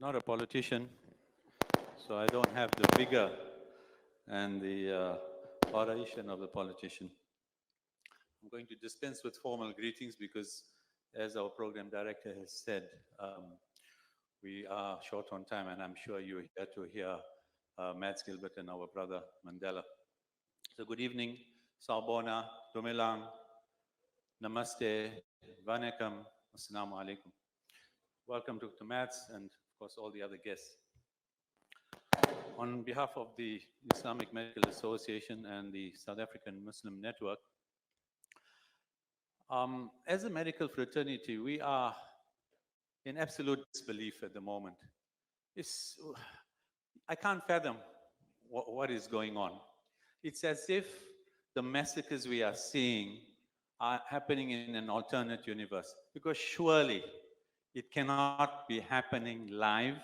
not a politician, so I don't have the vigor and the oration of the politician. I'm going to dispense with formal greetings because, as our program director has said, we are short on time, and I'm sure you're here to hear Mads Gilbert and our brother Mandela. So good evening, Sawubona, Dumelang, Namaste, Vanakkam, Assalamu alaikum. Welcome Dr. Mads and of course all the other guests. On behalf of the Islamic Medical Association and the South African Muslim Network, as a medical fraternity, we are in absolute disbelief at the moment. I can't fathom what is going on. It's as if the massacres we are seeing are happening in an alternate universe, because surely it cannot be happening live,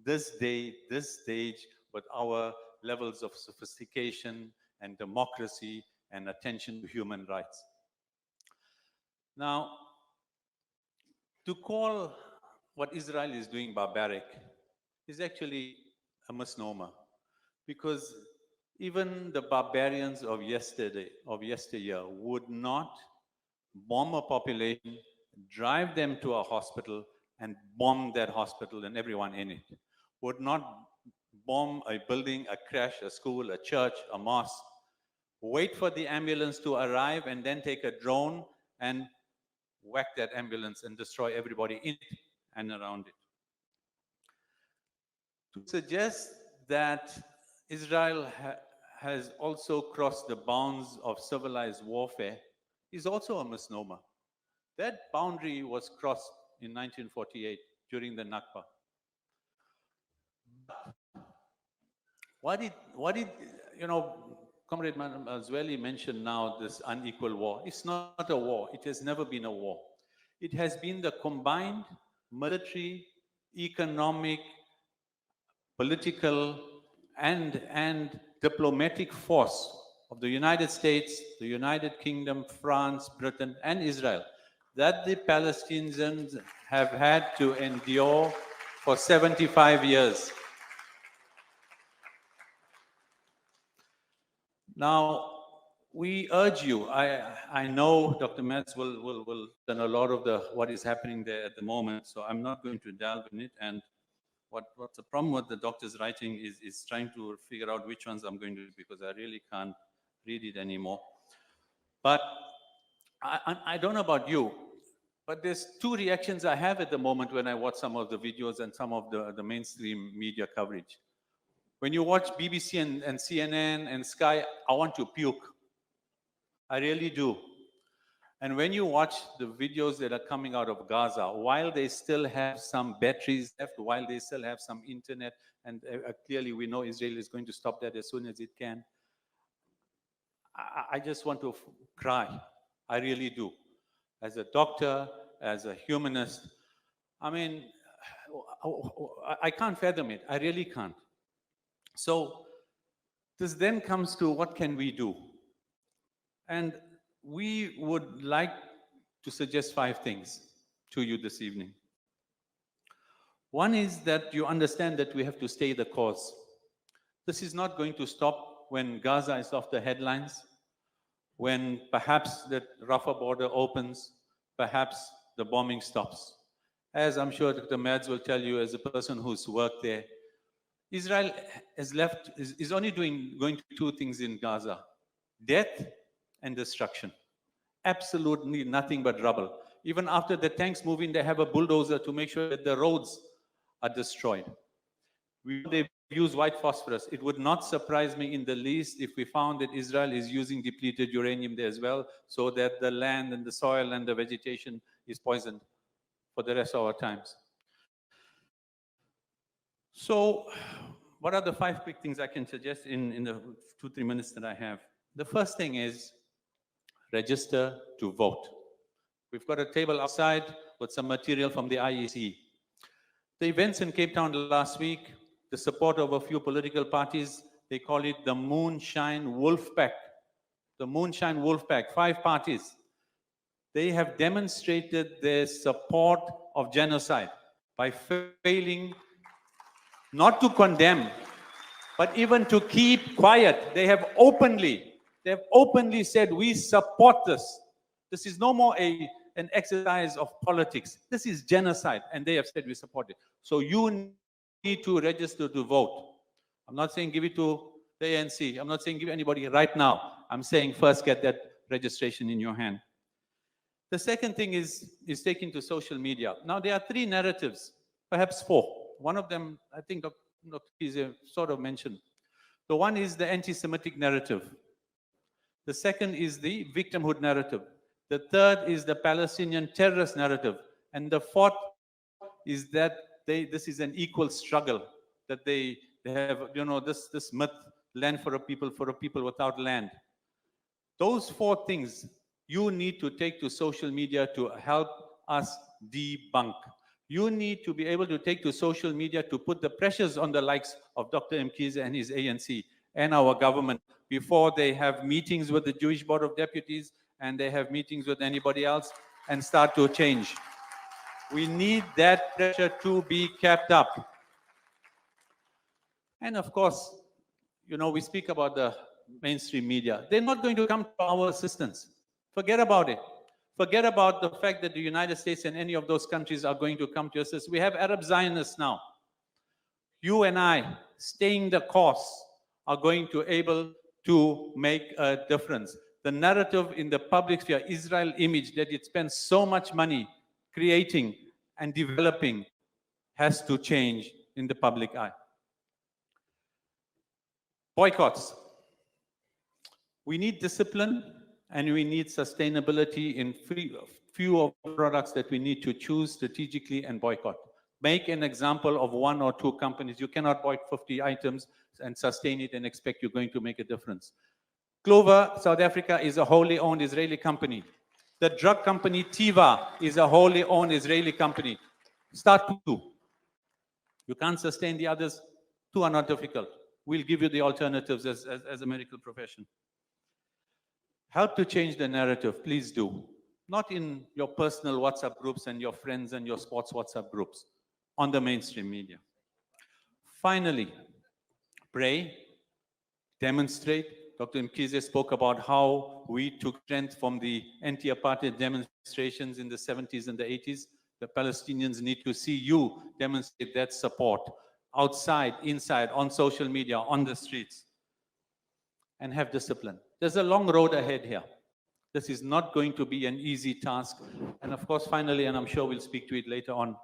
this day, this stage, with our levels of sophistication and democracy and attention to human rights. Now, to call what Israel is doing barbaric is actually a misnomer, because even the barbarians of yesteryear would not bomb a population, drive them to a hospital, and bomb that hospital and everyone in it. Would not bomb a building, a crash, a school, a church, a mosque, wait for the ambulance to arrive, and then take a drone and whack that ambulance and destroy everybody in it and around it. To suggest that Israel has also crossed the bounds of civilized warfare is also a misnomer. That boundary was crossed in 1948 during the Nakba. What did Comrade Zweli mentioned now this unequal war. It's not a war. It has never been a war. It has been the combined military, economic, political, and diplomatic force of the United States, the United Kingdom, France, Britain, and Israel that the Palestinians have had to endure for 75 years. Now, we urge you, I know Dr. Metz will done a lot of what is happening there at the moment, so I'm not going to delve in it. And what's the problem with the doctor's writing is trying to figure out which ones I'm going to do, because I really can't read it anymore. But I don't know about you, but there's two reactions I have at the moment when I watch some of the videos and some of the mainstream media coverage. When you watch BBC and CNN and Sky, I want to puke. I really do. And when you watch the videos that are coming out of Gaza, while they still have some batteries left, while they still have some internet, and clearly we know Israel is going to stop that as soon as it can, I just want to cry. I really do. As a doctor, as a humanist, I mean, I can't fathom it. I really can't. So this then comes to what can we do? And we would like to suggest 5 things to you this evening. One is that you understand that we have to stay the course. This is not going to stop when Gaza is off the headlines, when perhaps the Rafah border opens, perhaps the bombing stops. As I'm sure Dr. Mads will tell you, as a person who's worked there, Israel is only going to do 2 things in Gaza: death and destruction. Absolutely nothing but rubble. Even after the tanks move in, they have a bulldozer to make sure that the roads are destroyed. They've used white phosphorus. It would not surprise me in the least if we found that Israel is using depleted uranium there as well, so that the land and the soil and the vegetation is poisoned for the rest of our times. So what are the 5 quick things I can suggest in the 2-3 minutes that I have? The first thing is register to vote. We've got a table outside with some material from the IEC. The events in Cape Town last week, the support of a few political parties, they call it the Moonshine Wolf Pack. The Moonshine Wolf Pack, 5 parties. They have demonstrated their support of genocide by failing not to condemn, but even to keep quiet. They have openly said, we support this. This is no more an exercise of politics. This is genocide, and they have said we support it. So you need to register to vote. I'm not saying give it to the ANC. I'm not saying give anybody right now. I'm saying first get that registration in your hand. The second thing is taken to social media. Now, there are three narratives, perhaps four. One of them, I think Dr. Kize sort of mentioned. The one is the anti-Semitic narrative. The second is the victimhood narrative. The third is the Palestinian terrorist narrative. And the fourth is that this is an equal struggle, that they have, this myth, land for a people without land. Those four things you need to take to social media to help us debunk. You need to be able to take to social media to put the pressures on the likes of Dr. Mkhize and his ANC and our government before they have meetings with the Jewish Board of Deputies and they have meetings with anybody else and start to change. We need that pressure to be kept up. And of course, we speak about the mainstream media. They're not going to come to our assistance. Forget about it. Forget about the fact that the United States and any of those countries are going to come to assist. We have Arab Zionists now. You and I, staying the course, are going to able to make a difference. The narrative in the public sphere, Israel image that it spends so much money creating and developing, has to change in the public eye. Boycotts. We need discipline and we need sustainability in few of the products that we need to choose strategically and boycott. Make an example of one or two companies. You cannot boycott 50 items and sustain it and expect you're going to make a difference. Clover, South Africa, is a wholly owned Israeli company. The drug company Tiva is a wholly owned Israeli company. Start two. You can't sustain the others. Two are not difficult. We'll give you the alternatives as a medical profession. Help to change the narrative, please do. Not in your personal WhatsApp groups and your friends and your sports WhatsApp groups, on the mainstream media. Finally, pray, demonstrate. Dr. Mkhize spoke about how we took strength from the anti-apartheid demonstrations in the 70s and the 80s. The Palestinians need to see you demonstrate that support outside, inside, on social media, on the streets, and have discipline. There's a long road ahead here. This is not going to be an easy task. And of course, finally, and I'm sure we'll speak to it later on,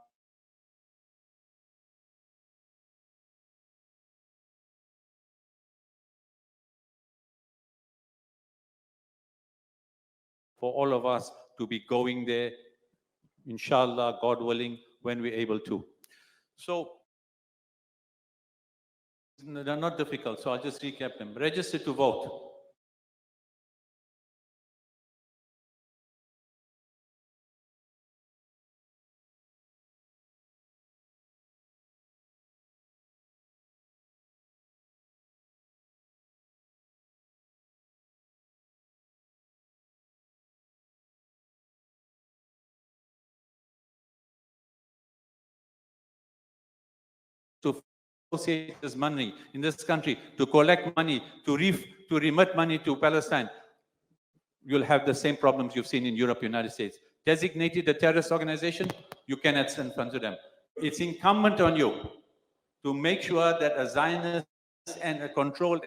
for all of us to be going there, inshallah, God willing, when we're able to. So, they're not difficult, so I'll just recap them. Register to vote. To associate this money in this country, to collect money, to remit money to Palestine, you'll have the same problems you've seen in Europe, United States. Designated a terrorist organization, you cannot send funds to them. It's incumbent on you to make sure that a Zionist and a controlled